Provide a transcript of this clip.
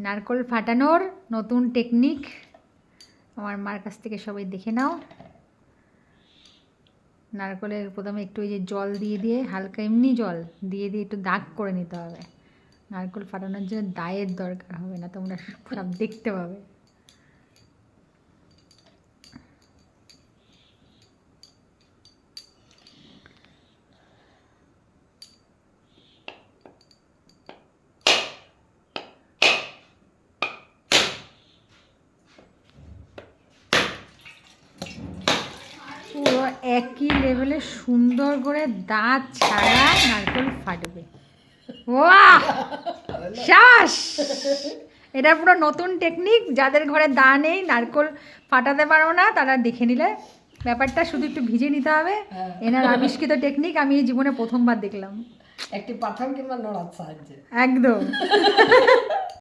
নারকোল ফাটানোর নতুন টেকনিক আমার মার কাছ থেকে সবাই দেখে নাও। নারকোলের প্রথমে একটু ওই যে জল দিয়ে দিয়ে হালকা এমনি জল দিয়ে দিয়ে একটু দাগ করে নিতে হবে। নারকোল ফাটানোর জন্য দায়ের দরকার হবে না, তোমরা সব দেখতে পাবে। পুরো একই লেভেলে সুন্দর করে দাঁত ছাড়া নারকেল ফাটবে। ওয়াহ, শ্বাস! এটা পুরো নতুন টেকনিক। যাদের ঘরে দা নেই, নারকেল ফাটাতে পারো না, তারা দেখে নিলে ব্যাপারটা। শুধু একটু ভিজে নিতে হবে। এনার আবিষ্কৃত টেকনিক আমি এই জীবনে প্রথমবার দেখলাম। একটি পাথর কিংবা নড়ার সাহায্যে একদম।